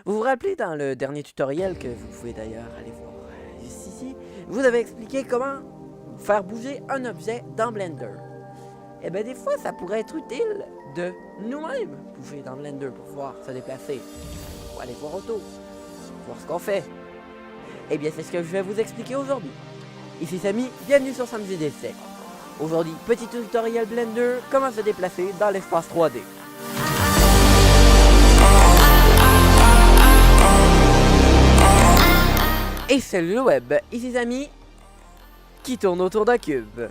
Vous vous rappelez dans le dernier tutoriel, que vous pouvez d'ailleurs aller voir juste ici, vous avez expliqué comment faire bouger un objet dans Blender. Et bien des fois ça pourrait être utile de nous-mêmes bouger dans Blender pour pouvoir se déplacer, pour aller voir autour, voir ce qu'on fait. Et bien c'est ce que je vais vous expliquer aujourd'hui. Ici Samy, bienvenue sur Samedi Décès. Aujourd'hui, petit tutoriel Blender, comment se déplacer dans l'espace 3D. Et salut le web, ici Samy, qui tourne autour d'un cube.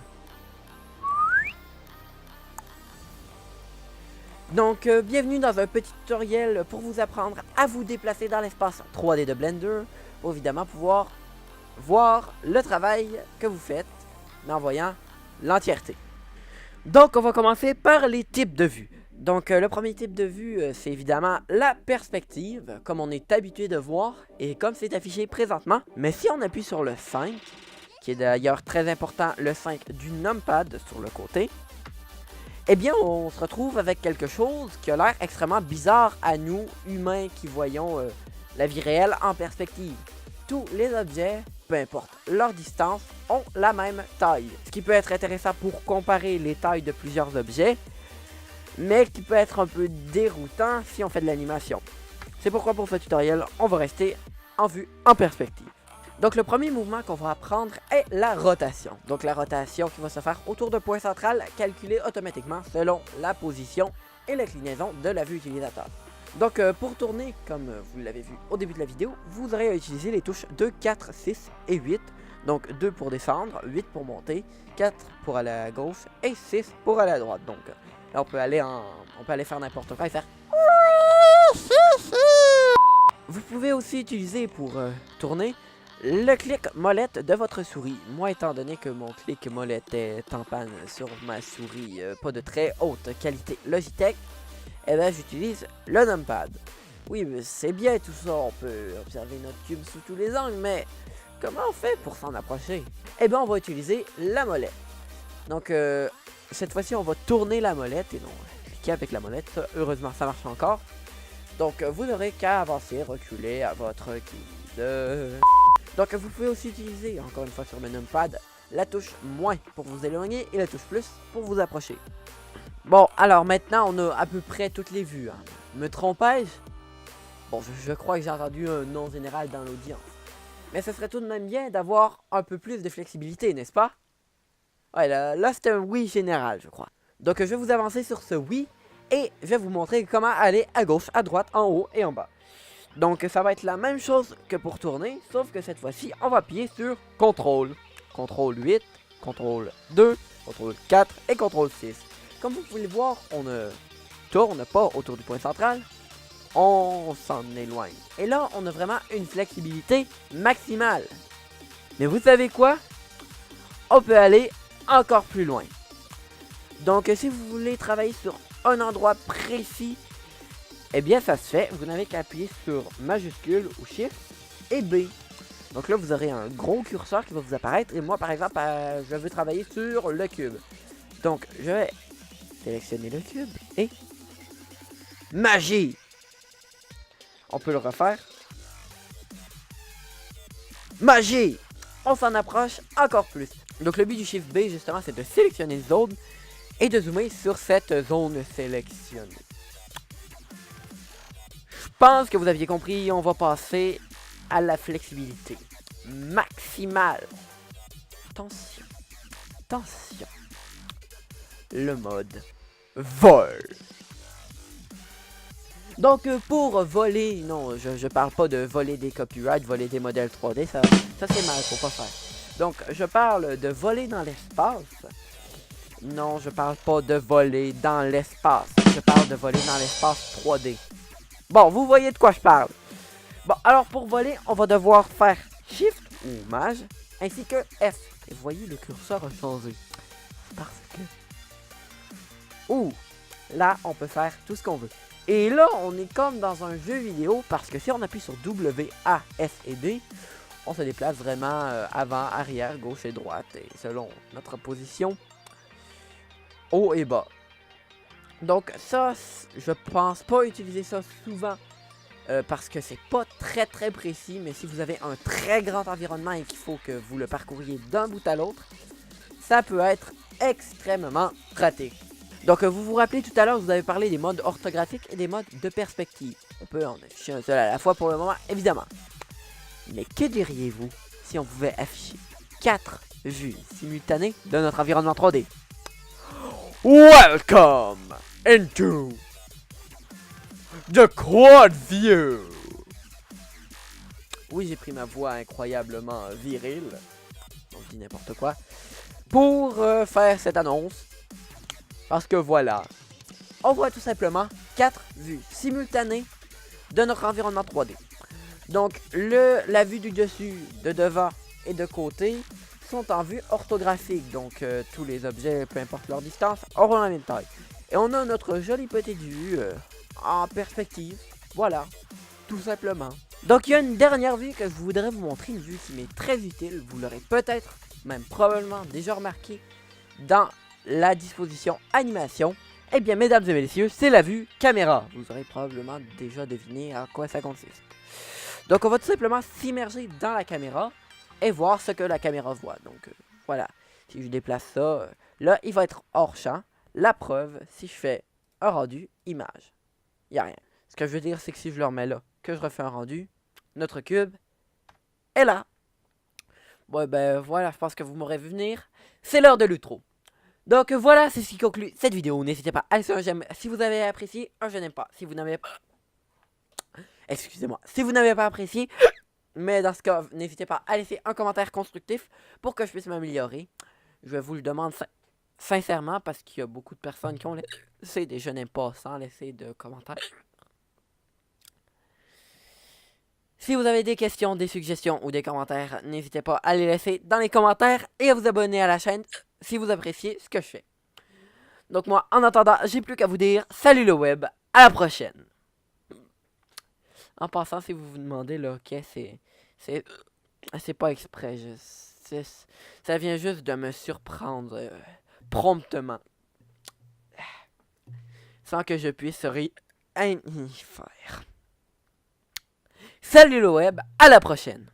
Donc, bienvenue dans un petit tutoriel pour vous apprendre à vous déplacer dans l'espace 3D de Blender, pour évidemment pouvoir voir le travail que vous faites, mais en voyant l'entièreté. Donc, on va commencer par les types de vue. Donc, le premier type de vue, c'est évidemment la perspective, comme on est habitué de voir, et comme c'est affiché présentement. Mais si on appuie sur le 5, qui est d'ailleurs très important, le 5 du numpad sur le côté, eh bien, on se retrouve avec quelque chose qui a l'air extrêmement bizarre à nous, humains, qui voyons la vie réelle en perspective. Tous les objets, peu importe leur distance, ont la même taille. Ce qui peut être intéressant pour comparer les tailles de plusieurs objets, mais qui peut être un peu déroutant si on fait de l'animation. C'est pourquoi pour ce tutoriel, on va rester en vue en perspective. Donc le premier mouvement qu'on va apprendre est la rotation. Donc la rotation qui va se faire autour d'un point central calculé automatiquement selon la position et l'inclinaison de la vue utilisateur. Donc pour tourner, comme vous l'avez vu au début de la vidéo, vous aurez à utiliser les touches 2, 4, 6 et 8. Donc 2 pour descendre, 8 pour monter, 4 pour aller à gauche et 6 pour aller à droite. Donc là on peut aller faire n'importe quoi et faire. Vous pouvez aussi utiliser pour tourner le clic molette de votre souris. Moi, étant donné que mon clic molette est en panne sur ma souris, pas de très haute qualité Logitech, eh ben j'utilise le numpad. Oui, mais c'est bien tout ça, on peut observer notre cube sous tous les angles, mais comment on fait pour s'en approcher? Eh ben on va utiliser la molette. Donc cette fois-ci, on va tourner la molette et non cliquer avec la molette. Ça, heureusement, ça marche encore. Donc vous n'aurez qu'à avancer, reculer à votre guide. Donc vous pouvez aussi utiliser, encore une fois sur le numpad, la touche moins pour vous éloigner et la touche plus pour vous approcher. Bon, alors maintenant on a à peu près toutes les vues. Hein. Me trompais-je? Bon, je crois que j'ai entendu un nom général dans l'audience. Mais ce serait tout de même bien d'avoir un peu plus de flexibilité, n'est-ce pas? Ouais, là c'est un oui général, je crois. Donc je vais vous avancer sur ce oui et je vais vous montrer comment aller à gauche, à droite, en haut et en bas. Donc ça va être la même chose que pour tourner, sauf que cette fois-ci, on va appuyer sur CTRL. CTRL 8, CTRL 2, CTRL 4 et CTRL 6. Comme vous pouvez le voir, on ne tourne pas autour du point central, on s'en éloigne. Et là, on a vraiment une flexibilité maximale. Mais vous savez quoi? On peut aller encore plus loin. Donc si vous voulez travailler sur un endroit précis, eh bien ça se fait, vous n'avez qu'à appuyer sur majuscule ou shift et B. Donc là vous aurez un gros curseur qui va vous apparaître et moi par exemple je veux travailler sur le cube. Donc je vais sélectionner le cube et magie. On peut le refaire. Magie. On s'en approche encore plus. Donc le but du shift B justement c'est de sélectionner une zone et de zoomer sur cette zone sélectionnée. Je pense que vous aviez compris, on va passer à la flexibilité maximale. Attention, attention. Le mode vol. Donc pour voler, non, je parle pas de voler des copyrights, voler des modèles 3D, ça c'est mal, faut pas faire. Donc je parle de voler dans l'espace. Non, je parle pas de voler dans l'espace, je parle de voler dans l'espace 3D. Bon, vous voyez de quoi je parle. Bon, alors pour voler, on va devoir faire Shift ou Maj, ainsi que F. Et vous voyez, le curseur a changé. Parce que... Ouh, là, on peut faire tout ce qu'on veut. Et là, on est comme dans un jeu vidéo, parce que si on appuie sur W, A, S et D, on se déplace vraiment avant, arrière, gauche et droite, et selon notre position, haut et bas. Donc ça, je pense pas utiliser ça souvent parce que c'est pas très précis, mais si vous avez un très grand environnement et qu'il faut que vous le parcouriez d'un bout à l'autre, ça peut être extrêmement pratique. Donc vous vous rappelez tout à l'heure, vous avez parlé des modes orthographiques et des modes de perspective. On peut en afficher un seul à la fois pour le moment, évidemment. Mais que diriez-vous si on pouvait afficher 4 vues simultanées de notre environnement 3D? Welcome into the quad view. Oui, j'ai pris ma voix incroyablement virile, on dit n'importe quoi, pour faire cette annonce. Parce que voilà, on voit tout simplement 4 vues simultanées de notre environnement 3D. Donc, la vue du dessus, de devant et de côté sont en vue orthographique. Donc, tous les objets, peu importe leur distance, auront la même taille. Et on a notre jolie petite vue en perspective. Voilà, tout simplement. Donc, il y a une dernière vue que je voudrais vous montrer, une vue qui m'est très utile. Vous l'aurez peut-être, même probablement déjà remarqué dans la disposition animation. Eh bien, mesdames et messieurs, c'est la vue caméra. Vous aurez probablement déjà deviné à quoi ça consiste. Donc, on va tout simplement s'immerger dans la caméra et voir ce que la caméra voit. Donc, voilà. Si je déplace ça, là, il va être hors champ. La preuve, si je fais un rendu image, il n'y a rien. Ce que je veux dire, c'est que si je le remets là, que je refais un rendu, notre cube est là. Bon, ben voilà, je pense que vous m'aurez vu venir. C'est l'heure de l'outro. Donc voilà, c'est ce qui conclut cette vidéo. N'hésitez pas à laisser un j'aime si vous avez apprécié, un je n'aime pas si vous n'avez pas... Excusez-moi, si vous n'avez pas apprécié, mais dans ce cas, n'hésitez pas à laisser un commentaire constructif pour que je puisse m'améliorer. Je vous le demande sincèrement parce qu'il y a beaucoup de personnes qui ont laissé des je n'aime pas sans laisser de commentaires. Si vous avez des questions, des suggestions ou des commentaires, n'hésitez pas à les laisser dans les commentaires et à vous abonner à la chaîne si vous appréciez ce que je fais. Donc moi, en attendant, j'ai plus qu'à vous dire salut le web, à la prochaine. En passant, si vous vous demandez là, ok, c'est pas exprès, ça vient juste de me surprendre promptement, sans que je puisse rien y faire. Salut le web, à la prochaine.